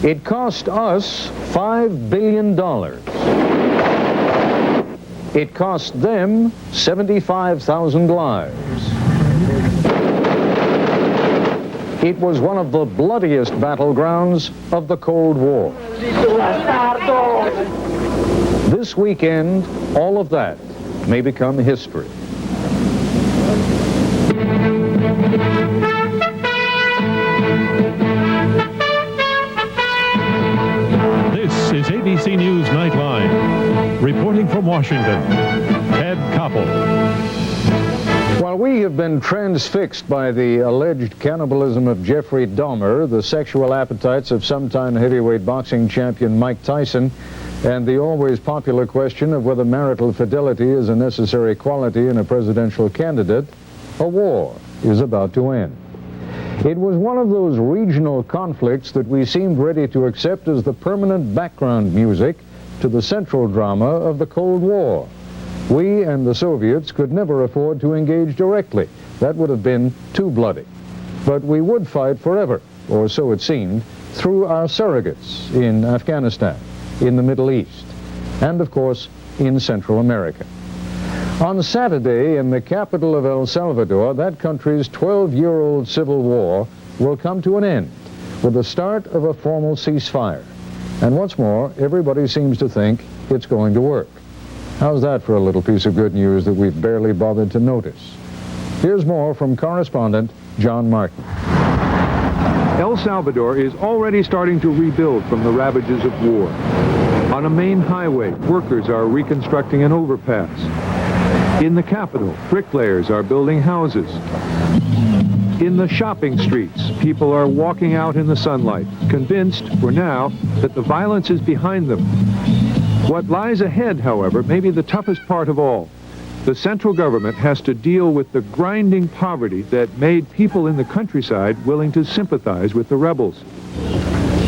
It cost us $5 billion. It cost them 75,000 lives. It was one of the bloodiest battlegrounds of the Cold War. This weekend, all of that may become history. This is ABC News Nightline. Reporting from Washington, Ted Koppel. While we have been transfixed by the alleged cannibalism of Jeffrey Dahmer, the sexual appetites of sometime heavyweight boxing champion Mike Tyson, and the always popular question of whether marital fidelity is a necessary quality in a presidential candidate, a war is about to end. It was one of those regional conflicts that we seemed ready to accept as the permanent background music to the central drama of the Cold War. We and the Soviets could never afford to engage directly. That would have been too bloody. But we would fight forever, or so it seemed, through our surrogates in Afghanistan, in the Middle East, and of course in Central America. On Saturday, in the capital of El Salvador, that country's 12-year-old civil war will come to an end with the start of a formal ceasefire. And once more, everybody seems to think it's going to work. How's that for a little piece of good news that we've barely bothered to notice? Here's more from correspondent John Martin. El Salvador is already starting to rebuild from the ravages of war. On a main highway, workers are reconstructing an overpass. In the capital, bricklayers are building houses. In the shopping streets, people are walking out in the sunlight, convinced, for now, that the violence is behind them. What lies ahead, however, may be the toughest part of all. The central government has to deal with the grinding poverty that made people in the countryside willing to sympathize with the rebels.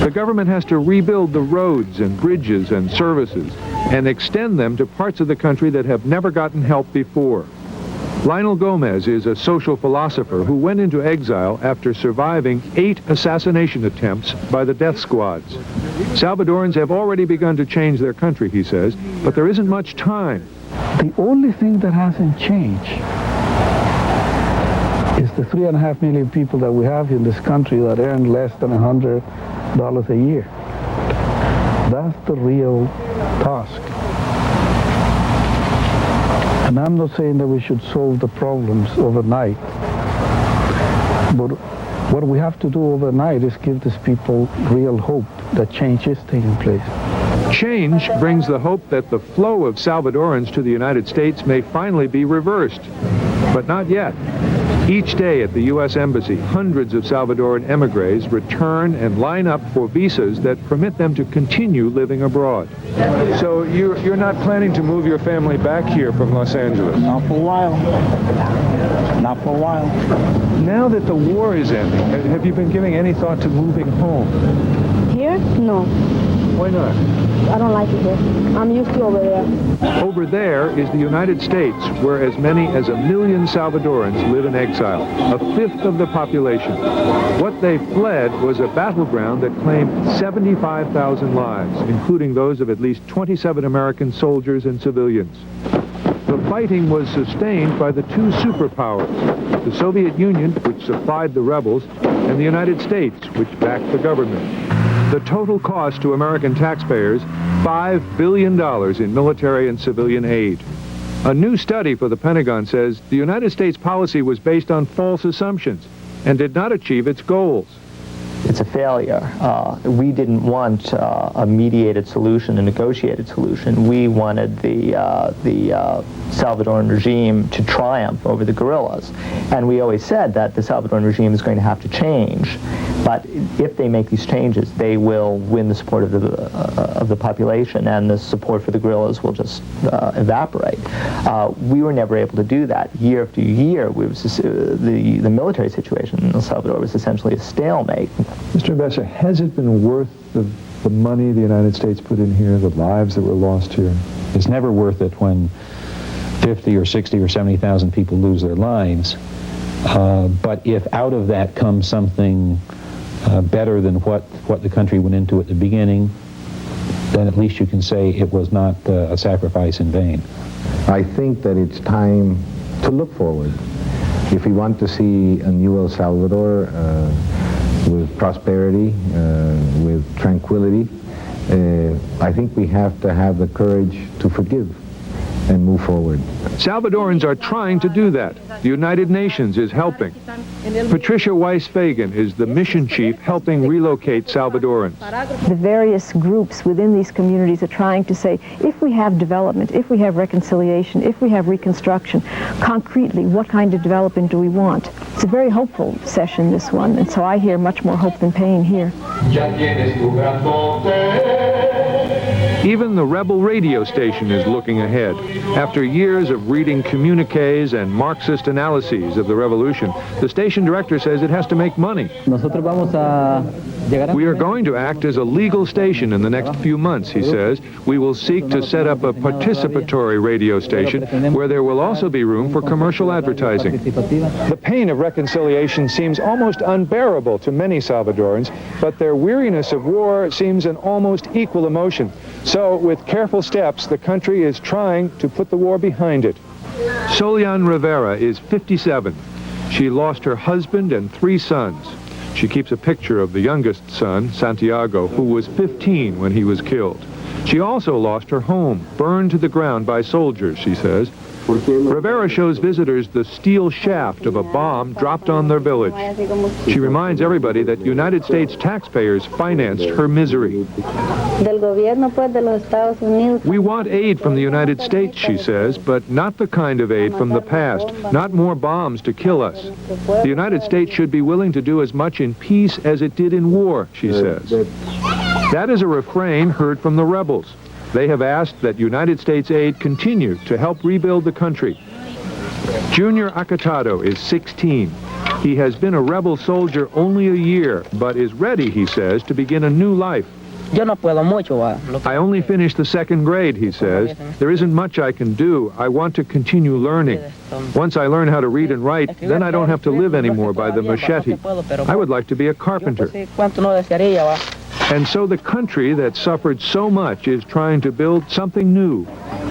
The government has to rebuild the roads and bridges and services and extend them to parts of the country that have never gotten help before. Lionel Gomez is a social philosopher who went into exile after surviving 8 assassination attempts by the death squads. Salvadorans have already begun to change their country, he says, but there isn't much time. The only thing that hasn't changed is the 3.5 million people that we have in this country that earn less than $100 a year. That's the real task. And I'm not saying that we should solve the problems overnight, but what we have to do overnight is give these people real hope that change is taking place. Change brings the hope that the flow of Salvadorans to the United States may finally be reversed, but not yet. Each day at the U.S. Embassy, hundreds of Salvadoran emigres return and line up for visas that permit them to continue living abroad. So you're not planning to move your family back here from Los Angeles? Not for a while. Not for a while. Now that the war is ending, have you been giving any thought to moving home? Here? No. Why not? I don't like it here. I'm used to over there. Over there is the United States, where as many as 1 million Salvadorans live in exile, a fifth of the population. What they fled was a battleground that claimed 75,000 lives, including those of at least 27 American soldiers and civilians. The fighting was sustained by the 2 superpowers, the Soviet Union, which supplied the rebels, and the United States, which backed the government. The total cost to American taxpayers, $5 billion in military and civilian aid. A new study for the Pentagon says the United States policy was based on false assumptions and did not achieve its goals. It's a failure. We didn't want a mediated solution, a negotiated solution. We wanted the Salvadoran regime to triumph over the guerrillas. And we always said that the Salvadoran regime is going to have to change. But if they make these changes, they will win the support of the population, and the support for the guerrillas will just evaporate. We were never able to do that. Year after year, the military situation in El Salvador was essentially a stalemate. Mr. Ambassador, has it been worth the money the United States put in here, the lives that were lost here? It's never worth it when 50 or 60 or 70,000 people lose their lives. But if out of that comes something better than what the country went into at the beginning, then at least you can say it was not a sacrifice in vain. I think that it's time to look forward. If we want to see a new El Salvador with prosperity, with tranquility, I think we have to have the courage to forgive and move forward. Salvadorans are trying to do that. The United Nations is helping. Patricia Weiss-Fagan is the mission chief helping relocate Salvadorans. The various groups within these communities are trying to say, if we have development, if we have reconciliation, if we have reconstruction, concretely, what kind of development do we want? It's a very hopeful session, this one, and so I hear much more hope than pain here. Even the rebel radio station is looking ahead. After years of reading communiques and Marxist analyses of the revolution, the station director says it has to make money. We are going to act as a legal station in the next few months, he says. We will seek to set up a participatory radio station where there will also be room for commercial advertising. The pain of reconciliation seems almost unbearable to many Salvadorans, but their weariness of war seems an almost equal emotion. So, with careful steps, the country is trying to put the war behind it. Solian Rivera is 57. She lost her husband and 3 sons. She keeps a picture of the youngest son, Santiago, who was 15 when he was killed. She also lost her home, burned to the ground by soldiers, she says. Rivera shows visitors the steel shaft of a bomb dropped on their village. She reminds everybody that United States taxpayers financed her misery. We want aid from the United States, she says, but not the kind of aid from the past, not more bombs to kill us. The United States should be willing to do as much in peace as it did in war, she says. That is a refrain heard from the rebels. They have asked that United States aid continue to help rebuild the country. Junior Acatado is 16. He has been a rebel soldier only a year, but is ready, he says, to begin a new life. I only finished the 2nd grade, he says. There isn't much I can do. I want to continue learning. Once I learn how to read and write, then I don't have to live anymore by the machete. I would like to be a carpenter. And so the country that suffered so much is trying to build something new.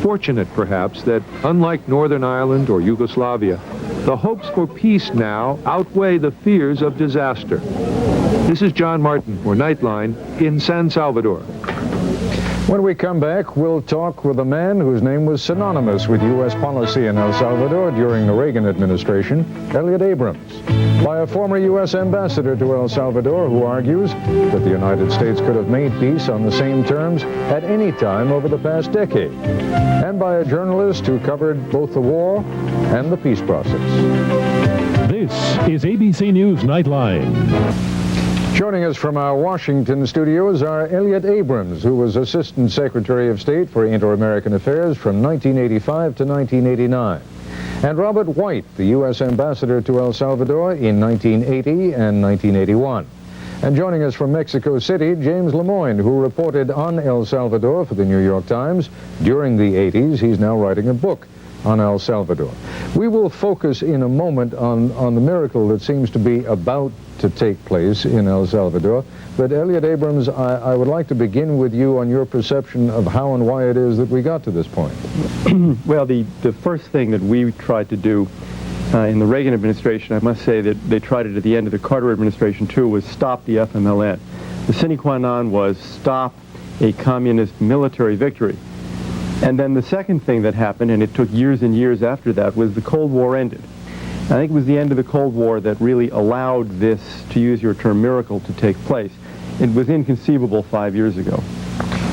Fortunate, perhaps, that unlike Northern Ireland or Yugoslavia, the hopes for peace now outweigh the fears of disaster. This is John Martin for Nightline in San Salvador. When we come back, we'll talk with a man whose name was synonymous with U.S. policy in El Salvador during the Reagan administration, Elliot Abrams, by a former U.S. ambassador to El Salvador who argues that the United States could have made peace on the same terms at any time over the past decade, and by a journalist who covered both the war and the peace process. This is ABC News Nightline. Joining us from our Washington studios are Elliot Abrams, who was Assistant Secretary of State for Inter-American Affairs from 1985 to 1989, and Robert White, the U.S. Ambassador to El Salvador in 1980 and 1981. And joining us from Mexico City, James Lemoyne, who reported on El Salvador for the New York Times during the 80s. He's now writing a book on El Salvador. We will focus in a moment on the miracle that seems to be about to take place in El Salvador. But Elliot Abrams, I would like to begin with you on your perception of how and why it is that we got to this point. Well, the first thing that we tried to do in the Reagan administration, I must say that they tried it at the end of the Carter administration too, was stop the FMLN. The sine qua non was stop a communist military victory. And then the second thing that happened, and it took years and years after that, was the Cold War ended. I think it was the end of the Cold War that really allowed this, to use your term, miracle to take place. It was inconceivable 5 years ago.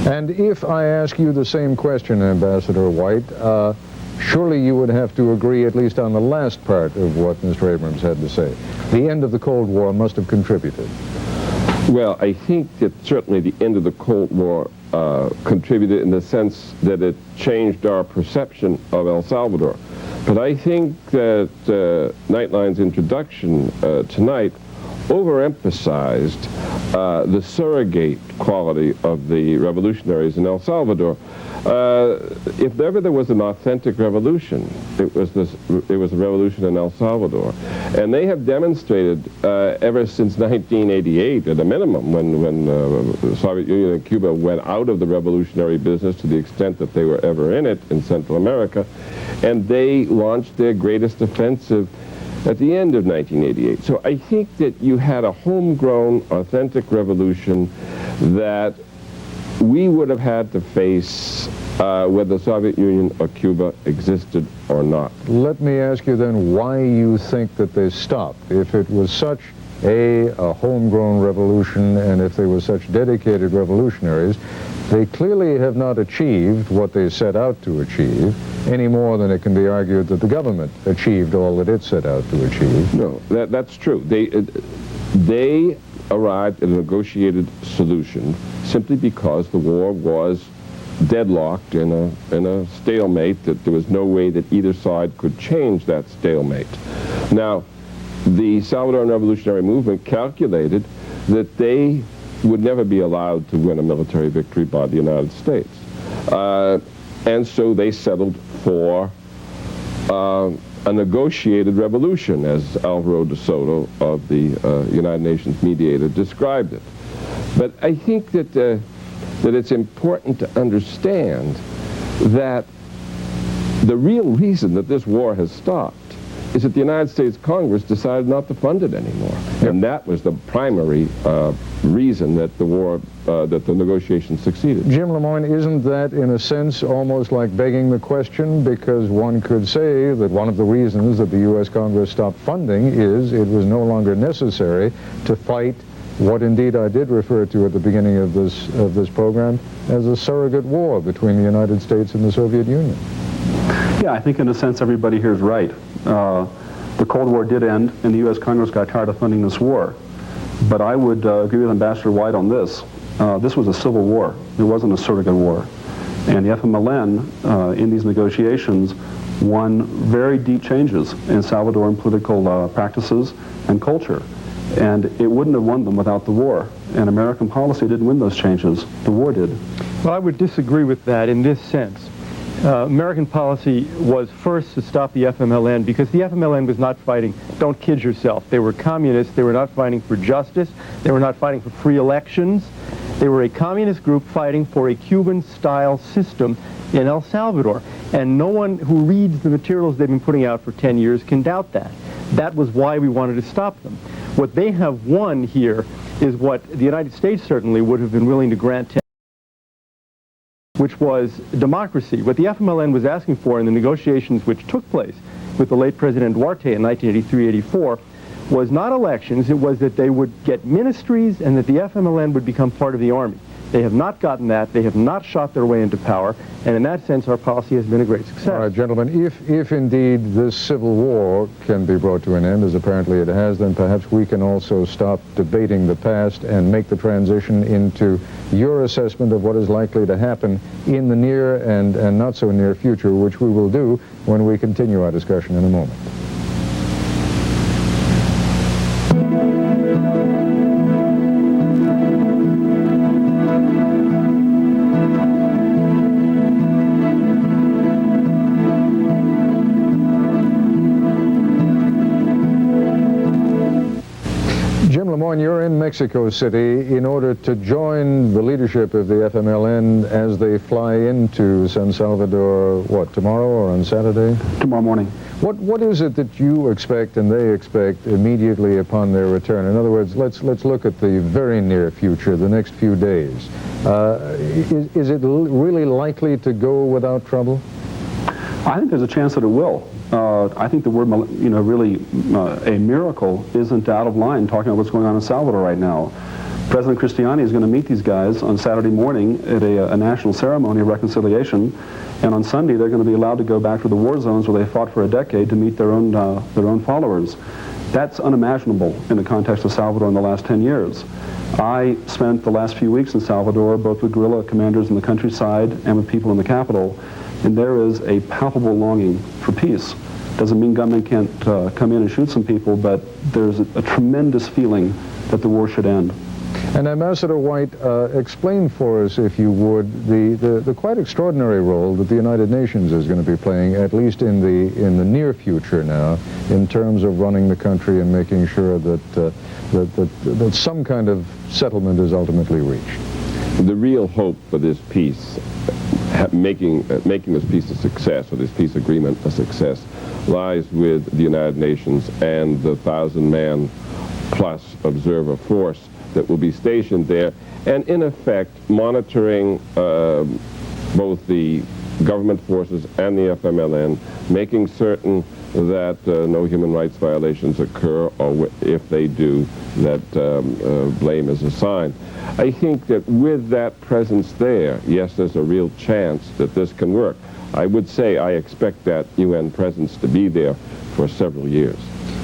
And if I ask you the same question, Ambassador White, surely you would have to agree at least on the last part of what Mr. Abrams had to say. The end of the Cold War must have contributed. Well, I think that certainly the end of the Cold War contributed in the sense that it changed our perception of El Salvador. But I think that Nightline's introduction tonight overemphasized the surrogate quality of the revolutionaries in El Salvador. If ever there was an authentic revolution, it was a revolution in El Salvador. And they have demonstrated ever since 1988, at a minimum, when the Soviet Union and Cuba went out of the revolutionary business to the extent that they were ever in it in Central America, and they launched their greatest offensive at the end of 1988. So I think that you had a homegrown, authentic revolution that we would have had to face whether the Soviet Union or Cuba existed or not. Let me ask you then why you think that they stopped. If it was such a homegrown revolution, and if they were such dedicated revolutionaries, they clearly have not achieved what they set out to achieve, any more than it can be argued that the government achieved all that it set out to achieve. No, that's true. They arrived at a negotiated solution simply because the war was deadlocked in a stalemate, that there was no way that either side could change that stalemate. Now, the Salvadoran Revolutionary Movement calculated that they would never be allowed to win a military victory by the United States. And so they settled for a negotiated revolution, as Alvaro de Soto of the United Nations mediator described it. But I think that it's important to understand that the real reason that this war has stopped is that the United States Congress decided not to fund it anymore. Yep. And that was the primary reason that the war, that the negotiations succeeded. Jim Lemoyne, isn't that in a sense almost like begging the question? Because one could say that one of the reasons that the U.S. Congress stopped funding is it was no longer necessary to fight what indeed I did refer to at the beginning of this program as a surrogate war between the United States and the Soviet Union. Yeah, I think in a sense everybody here is right. The Cold War did end, and the U.S. Congress got tired of funding this war. But I would agree with Ambassador White on this. This was a civil war. It wasn't a surrogate war. And the FMLN, in these negotiations, won very deep changes in Salvadoran political practices and culture. And it wouldn't have won them without the war. And American policy didn't win those changes. The war did. Well, I would disagree with that in this sense. American policy was first to stop the FMLN because the FMLN was not fighting, don't kid yourself, they were communists, they were not fighting for justice, they were not fighting for free elections, they were a communist group fighting for a Cuban-style system in El Salvador. And no one who reads the materials they've been putting out for 10 years can doubt that. That was why we wanted to stop them. What they have won here is what the United States certainly would have been willing to grant, which was democracy. What the FMLN was asking for in the negotiations which took place with the late President Duarte in 1983-84 was not elections, it was that they would get ministries and that the FMLN would become part of the army. They have not gotten that, they have not shot their way into power, and in that sense our policy has been a great success. All right, gentlemen, if indeed this civil war can be brought to an end, as apparently it has, then perhaps we can also stop debating the past and make the transition into your assessment of what is likely to happen in the near and not so near future, which we will do when we continue our discussion in a moment. You're in Mexico City in order to join the leadership of the FMLN as they fly into San Salvador, what, tomorrow or on Saturday? Tomorrow morning. What is it that you expect and they expect immediately upon their return? In other words, let's look at the very near future, the next few days. Is it really likely to go without trouble? I think there's a chance that it will. I think the word, really a miracle isn't out of line talking about what's going on in Salvador right now. President Cristiani is going to meet these guys on Saturday morning at a national ceremony of reconciliation, and on Sunday they're going to be allowed to go back to the war zones where they fought for a decade to meet their own followers. That's unimaginable in the context of Salvador in the last 10 years. I spent the last few weeks in Salvador, both with guerrilla commanders in the countryside and with people in the capital, and there is a palpable longing for peace. Doesn't mean gunmen can't come in and shoot some people, but there's a tremendous feeling that the war should end. And Ambassador White, explain for us, if you would, the quite extraordinary role that the United Nations is going to be playing, at least in the near future now, in terms of running the country and making sure that that some kind of settlement is ultimately reached. The real hope for this peace, making this peace a success, or this peace agreement a success, lies with the United Nations and the 1,000-man plus observer force that will be stationed there, and in effect monitoring both the government forces and the FMLN, making certain that no human rights violations occur, or if they do, that blame is assigned. I think that with that presence there, yes, there's a real chance that this can work. I would say I expect that UN presence to be there for several years.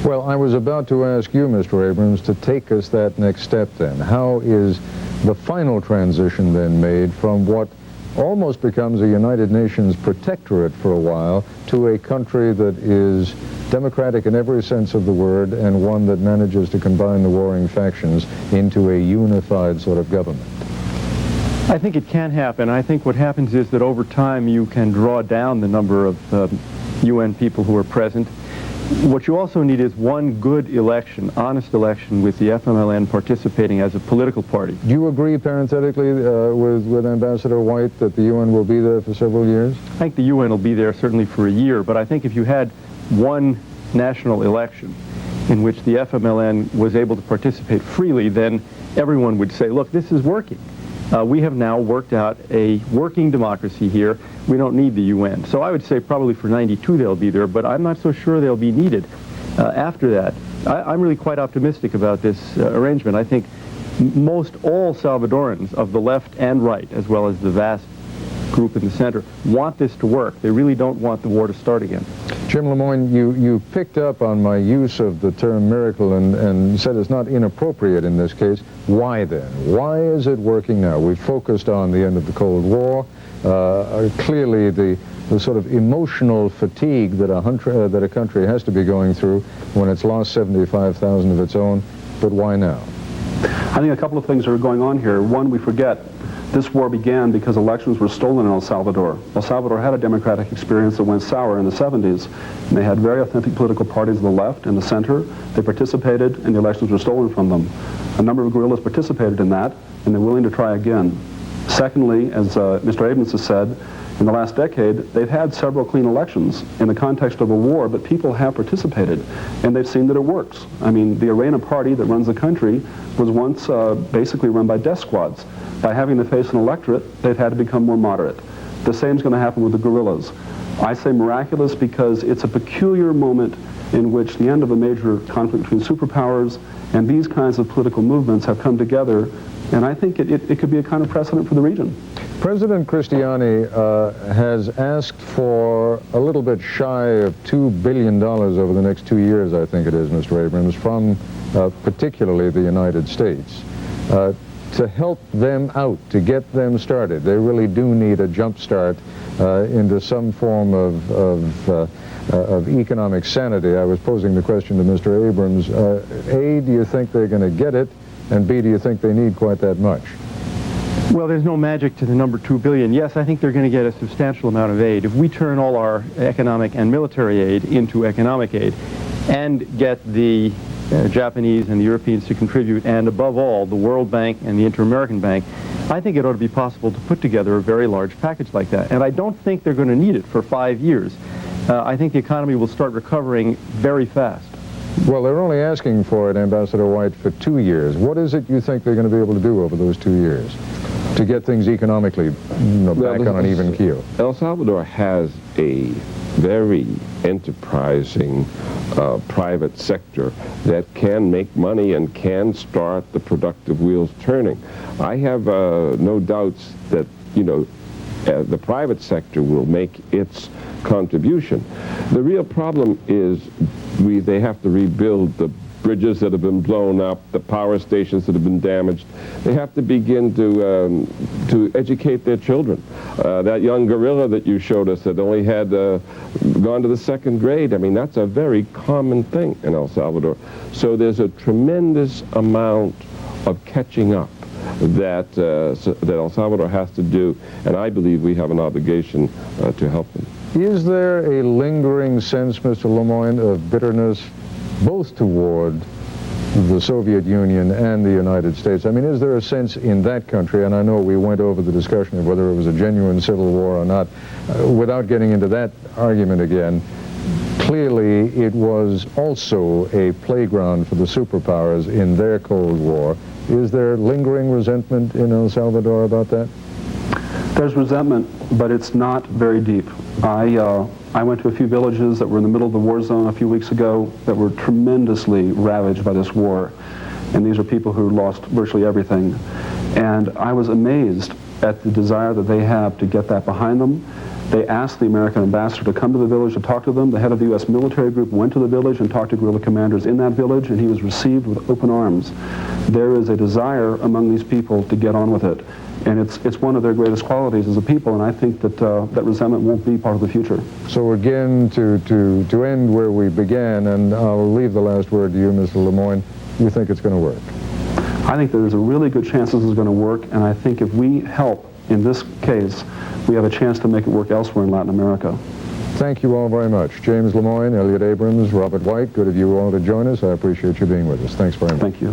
Well, I was about to ask you, Mr. Abrams, to take us that next step then. How is the final transition then made from what almost becomes a United Nations protectorate for a while to a country that is democratic in every sense of the word, and one that manages to combine the warring factions into a unified sort of government? I think it can happen. I think what happens is that over time you can draw down the number of UN people who are present. What you also need is one good election, honest election, with the FMLN participating as a political party. Do you agree, parenthetically, with Ambassador White, that the UN will be there for several years? I think the UN will be there certainly for a year, but I think if you had one national election in which the FMLN was able to participate freely, then everyone would say, look, this is working. We have now worked out a working democracy here. We don't need the UN. So I would say probably for '92 they'll be there, but I'm not so sure they'll be needed after that. I'm really quite optimistic about this arrangement. I think most all Salvadorans of the left and right, as well as the vast group in the center, want this to work. They really don't want the war to start again. Jim Lemoyne, you picked up on my use of the term miracle and said it's not inappropriate in this case. Why then? Why is it working now? We've focused on the end of the Cold War. Clearly the sort of emotional fatigue that a country has to be going through when it's lost 75,000 of its own. But why now? I think a couple of things are going on here. One, we forget this war began because elections were stolen in El Salvador. El Salvador had a democratic experience that went sour in the 70s. And they had very authentic political parties on the left and the center. They participated, and the elections were stolen from them. A number of guerrillas participated in that, and they're willing to try again. Secondly, as Mr. Abrams has said, in the last decade, they've had several clean elections in the context of a war, but people have participated, and they've seen that it works. I mean, the Arena party that runs the country was once basically run by death squads. By having to face an electorate, they've had to become more moderate. The same is going to happen with the guerrillas. I say miraculous because it's a peculiar moment in which the end of a major conflict between superpowers and these kinds of political movements have come together, and I think it could be a kind of precedent for the region. President Cristiani has asked for a little bit shy of $2 billion over the next 2 years, I think it is, Mr. Abrams, from particularly the United States, to help them out, to get them started. They really do need a jump start into some form of economic sanity. I was posing the question to Mr. Abrams, A, do you think they're going to get it? And B, do you think they need quite that much? Well, there's no magic to the number 2 billion. Yes, I think they're going to get a substantial amount of aid. If we turn all our economic and military aid into economic aid and get the Japanese and the Europeans to contribute, and above all, the World Bank and the Inter-American Bank, I think it ought to be possible to put together a very large package like that. And I don't think they're going to need it for 5 years. I think the economy will start recovering very fast. Well, they're only asking for it, Ambassador White, for 2 years. What is it you think they're going to be able to do over those 2 years to get things economically back on an even keel? El Salvador has a very enterprising private sector that can make money and can start the productive wheels turning. I have no doubts that, the private sector will make its contribution. The real problem is they have to rebuild the bridges that have been blown up, the power stations that have been damaged. They have to begin to educate their children. That young guerrilla that you showed us that only had gone to the 2nd grade, I mean, that's a very common thing in El Salvador. So there's a tremendous amount of catching up that El Salvador has to do, and I believe we have an obligation to help them. Is there a lingering sense, Mr. Lemoyne, of bitterness both toward the Soviet Union and the United States? I mean, is there a sense in that country, and I know we went over the discussion of whether it was a genuine civil war or not, without getting into that argument again, clearly it was also a playground for the superpowers in their Cold War. Is there lingering resentment in El Salvador about that? There's resentment, but it's not very deep. I went to a few villages that were in the middle of the war zone a few weeks ago that were tremendously ravaged by this war. And these are people who lost virtually everything. And I was amazed at the desire that they have to get that behind them. They asked the American ambassador to come to the village to talk to them. The head of the U.S. military group went to the village and talked to guerrilla commanders in that village, and he was received with open arms. There is a desire among these people to get on with it. And it's one of their greatest qualities as a people, and I think that that resentment won't be part of the future. So again, to end where we began, and I'll leave the last word to you, Mr. Lemoyne, you think it's going to work? I think there's a really good chance this is going to work, and I think if we help in this case, we have a chance to make it work elsewhere in Latin America. Thank you all very much. James Lemoyne, Elliot Abrams, Robert White, good of you all to join us. I appreciate you being with us. Thanks very much. Thank you.